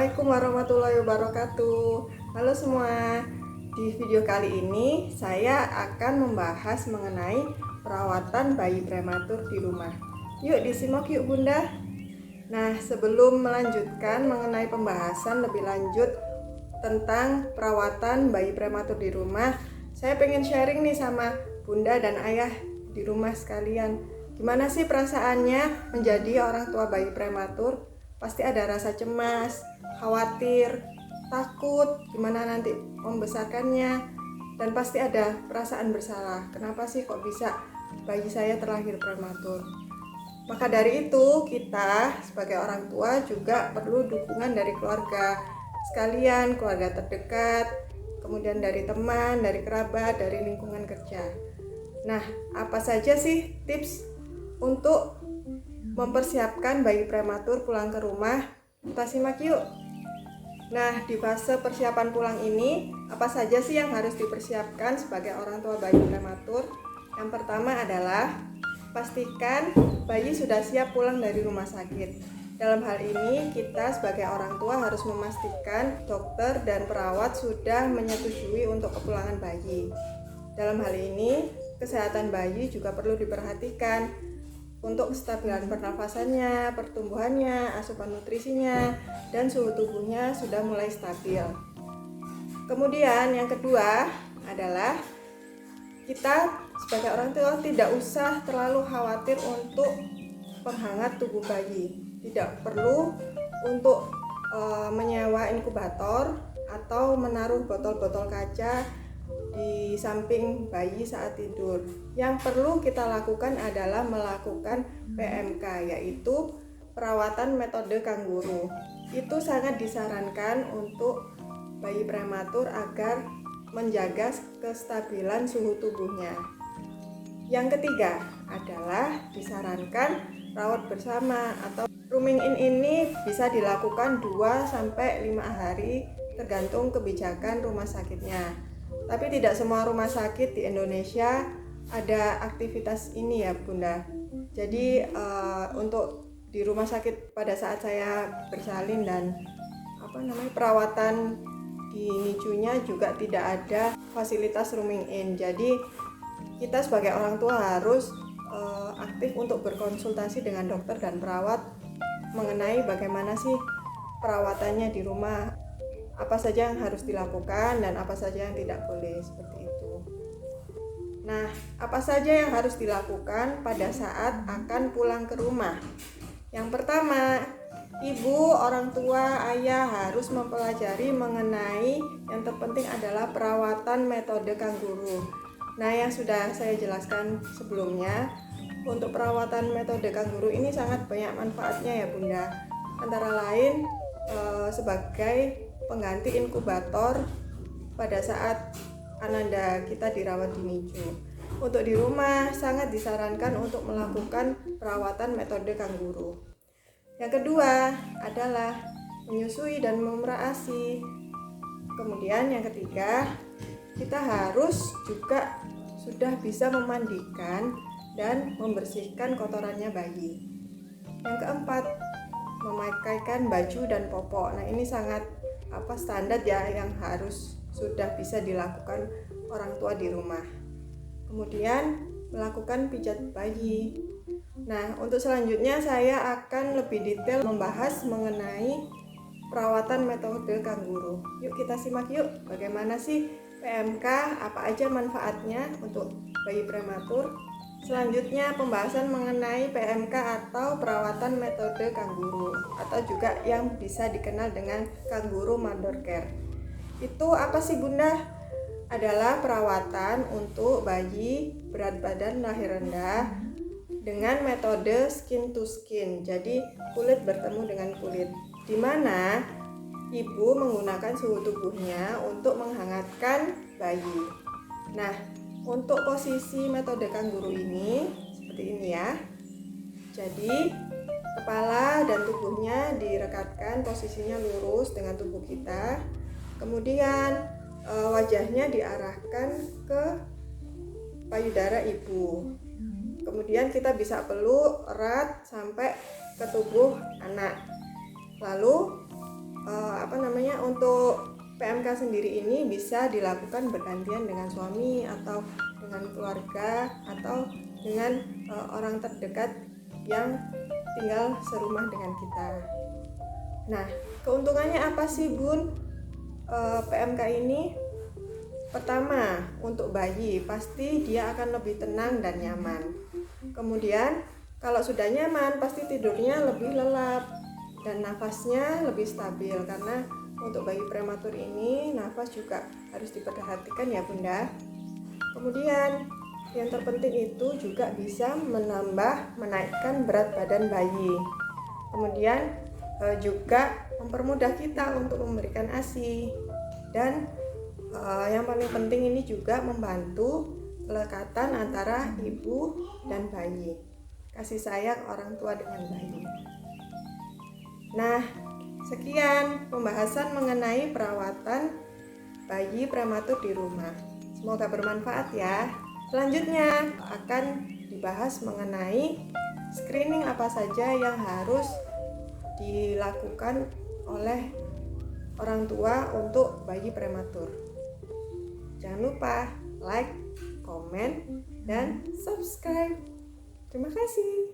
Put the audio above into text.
Assalamualaikum warahmatullahi wabarakatuh. Halo semua. Di video kali ini saya akan membahas mengenai perawatan bayi prematur di rumah. Yuk disimak yuk Bunda. Nah, sebelum melanjutkan mengenai pembahasan lebih lanjut tentang perawatan bayi prematur di rumah, saya pengen sharing nih sama Bunda dan Ayah di rumah sekalian. Gimana sih perasaannya menjadi orang tua bayi prematur? Pasti ada rasa cemas, khawatir, takut gimana nanti membesarkannya, dan pasti ada perasaan bersalah. Kenapa sih kok bisa bayi saya terlahir prematur? Maka dari itu kita sebagai orang tua juga perlu dukungan dari keluarga sekalian, keluarga terdekat, kemudian dari teman, dari kerabat, dari lingkungan kerja. Nah, apa saja sih tips untuk mempersiapkan bayi prematur pulang ke rumah? Kita simak yuk. Nah, di fase persiapan pulang ini, apa saja sih yang harus dipersiapkan sebagai orang tua bayi prematur? Yang pertama adalah pastikan bayi sudah siap pulang dari rumah sakit. Dalam hal ini, kita sebagai orang tua harus memastikan dokter dan perawat sudah menyetujui untuk kepulangan bayi. Dalam hal ini, kesehatan bayi juga perlu diperhatikan untuk kestabilan pernafasannya, pertumbuhannya, asupan nutrisinya, dan suhu tubuhnya sudah mulai stabil. Kemudian yang kedua adalah kita sebagai orang tua tidak usah terlalu khawatir untuk penghangat tubuh bayi. Tidak perlu untuk menyewa inkubator atau menaruh botol-botol kaca di samping bayi saat tidur. Yang perlu kita lakukan adalah melakukan PMK, yaitu perawatan metode kanguru. Itu sangat disarankan untuk bayi prematur agar menjaga kestabilan suhu tubuhnya. Yang ketiga adalah disarankan rawat bersama atau rooming in ini bisa dilakukan 2-5 hari tergantung kebijakan rumah sakitnya. Tapi tidak semua rumah sakit di Indonesia ada aktivitas ini ya Bunda. Jadi untuk di rumah sakit pada saat saya bersalin dan perawatan di NICU-nya juga tidak ada fasilitas rooming in. Jadi kita sebagai orang tua harus aktif untuk berkonsultasi dengan dokter dan perawat mengenai bagaimana sih perawatannya di rumah, apa saja yang harus dilakukan dan apa saja yang tidak boleh, seperti itu. Nah, apa saja yang harus dilakukan pada saat akan pulang ke rumah? Yang pertama, ibu, orang tua, ayah harus mempelajari mengenai yang terpenting adalah perawatan metode kanguru. Nah, yang sudah saya jelaskan sebelumnya, untuk perawatan metode kanguru ini sangat banyak manfaatnya ya Bunda. Antara lain sebagai pengganti inkubator pada saat ananda kita dirawat di NICU. Untuk di rumah sangat disarankan untuk melakukan perawatan metode kanguru. Yang kedua adalah menyusui dan memerah ASI. Kemudian yang ketiga, kita harus juga sudah bisa memandikan dan membersihkan kotorannya bayi. Yang keempat, memakaikan baju dan popok. Nah, ini sangat standar ya yang harus sudah bisa dilakukan orang tua di rumah. Kemudian melakukan pijat bayi. Nah, untuk selanjutnya saya akan lebih detail membahas mengenai perawatan metode kanguru. Yuk kita simak yuk bagaimana sih PMK, apa aja manfaatnya untuk bayi prematur. Selanjutnya pembahasan mengenai PMK atau perawatan metode kanguru atau juga yang bisa dikenal dengan kanguru mother care. Itu apa sih Bunda? Adalah perawatan untuk bayi berat badan lahir rendah dengan metode skin to skin. Jadi kulit bertemu dengan kulit, di mana ibu menggunakan suhu tubuhnya untuk menghangatkan bayi. Nah, untuk posisi metode kanguru ini seperti ini ya. Jadi kepala dan tubuhnya direkatkan posisinya lurus dengan tubuh kita. Kemudian wajahnya diarahkan ke payudara ibu. Kemudian kita bisa peluk erat sampai ke tubuh anak. Lalu untuk PMK sendiri ini bisa dilakukan bergantian dengan suami atau dengan keluarga atau dengan orang terdekat yang tinggal serumah dengan kita. Nah, keuntungannya apa sih Bun PMK ini? Pertama, untuk bayi pasti dia akan lebih tenang dan nyaman. Kemudian kalau sudah nyaman pasti tidurnya lebih lelap dan nafasnya lebih stabil, karena untuk bayi prematur ini nafas juga harus diperhatikan ya Bunda. Kemudian yang terpenting itu juga bisa menaikkan berat badan bayi. Kemudian juga mempermudah kita untuk memberikan ASI, dan yang paling penting ini juga membantu kelekatan antara ibu dan bayi, kasih sayang orang tua dengan bayi. Nah, sekian pembahasan mengenai perawatan bayi prematur di rumah. Semoga bermanfaat ya. Selanjutnya akan dibahas mengenai screening apa saja yang harus dilakukan oleh orang tua untuk bayi prematur. Jangan lupa like, komen, dan subscribe. Terima kasih.